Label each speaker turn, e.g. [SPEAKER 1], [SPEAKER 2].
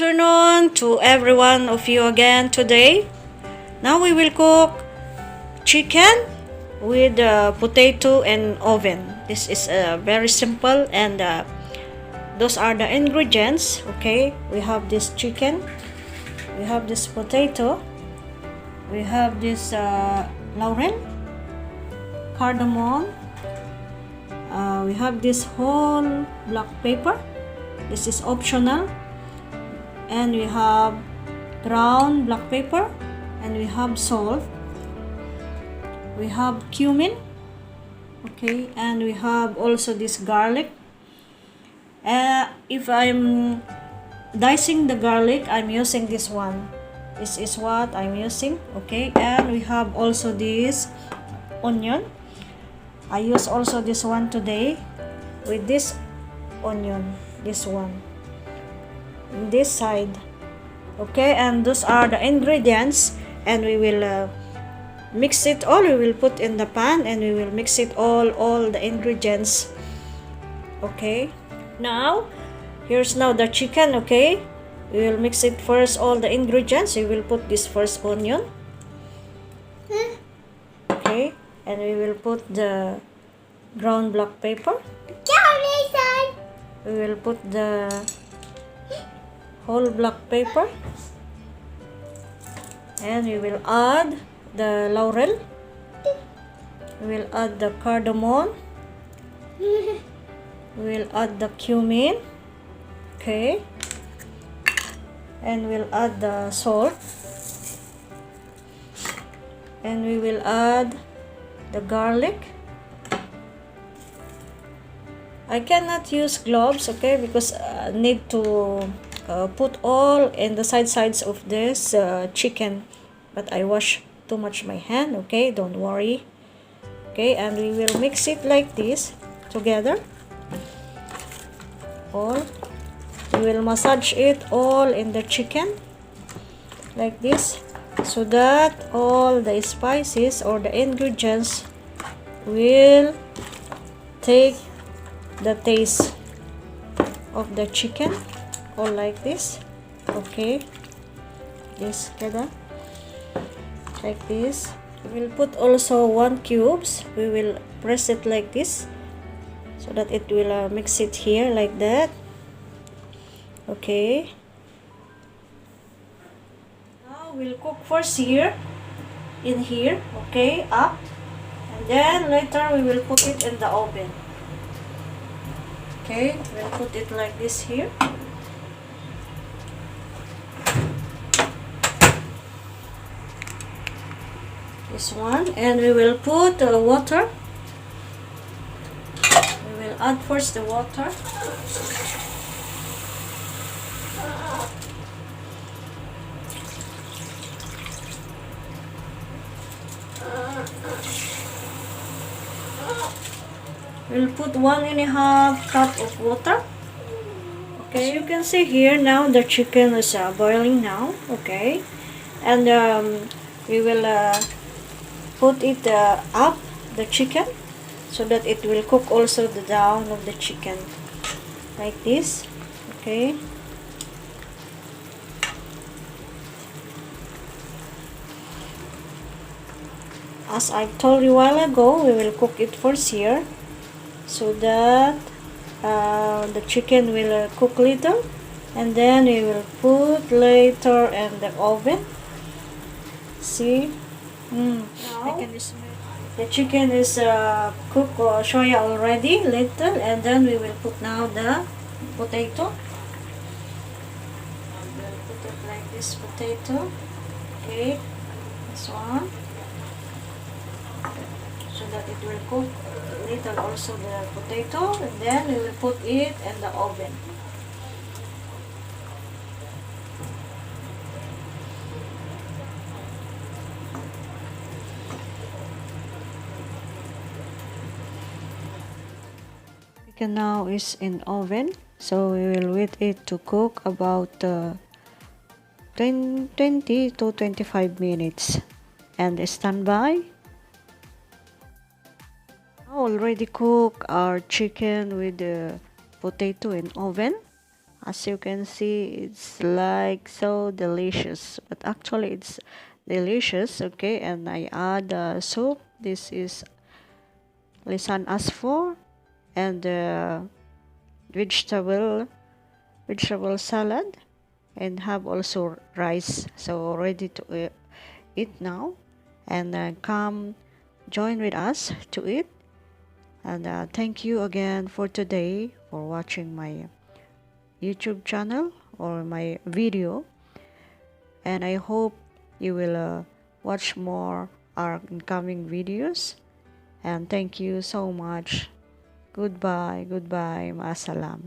[SPEAKER 1] afternoon to every one of you again today. Now we will cook chicken with potato and oven. This is very simple, and those are the ingredients. Okay, we have this chicken, we have this potato, we have this laurel, cardamon, we have this whole black pepper. This is optional. And we have ground black pepper, and we have salt, we have cumin, okay, and we have also this garlic. If I'm dicing the garlic, I'm using this one. This is what I'm using, okay. And we have also this onion. I use also this one today with this onion, this one this side, okay. And those are the ingredients, and we will mix it all. We will put in the pan, and we will mix it all the ingredients, okay. Now here's now the chicken, okay. We will mix it first, all the ingredients. We will put this first onion, okay, and we will put the ground black pepper. We will put the whole black pepper, and we will add the laurel. We will add the cardamom. We will add the cumin, okay, and we'll add the salt, and we will add the garlic. I cannot use gloves, okay, because I need to put all in the sides of this chicken, but I wash too much my hand, okay, don't worry, okay. And we will mix it like this together. All we will massage it all in the chicken like this, so that all the spices or the ingredients will take the taste of the chicken, all like this, okay. This together like this. We will put also 1 cubes. We will press it like this, so that it will mix it here like that, okay. Now we'll cook first here, in here, okay, up, and then later we will put it in the oven. Okay, we'll put it like this here. This one, and we will put water. We will add first the water. We'll put 1.5 cup of water, okay. As you can see here, now the chicken is boiling now, okay. And we will put it up the chicken, so that it will cook also the down of the chicken like this, okay. As I told you a while ago, we will cook it first here, so that the chicken will cook little, and then we will put later in the oven. See, now the chicken is cooked soya already little, and then we will put now the potato. We'll put it like this, potato, okay, this one, so that it will cook little also the potato, and then we will put it in the oven. Chicken now is in oven, so we will wait it to cook about 20 to 25 minutes, and stand by. Already cook our chicken with the potato in oven. As you can see, it's like so delicious, but actually it's delicious. Okay, and I add soup. This is lisan asfor, and vegetable salad, and have also rice, so ready to eat now. And come join with us to eat. And thank you again for today for watching my YouTube channel or my video, and I hope you will watch more our incoming videos. And thank you so much. Goodbye, maasalam.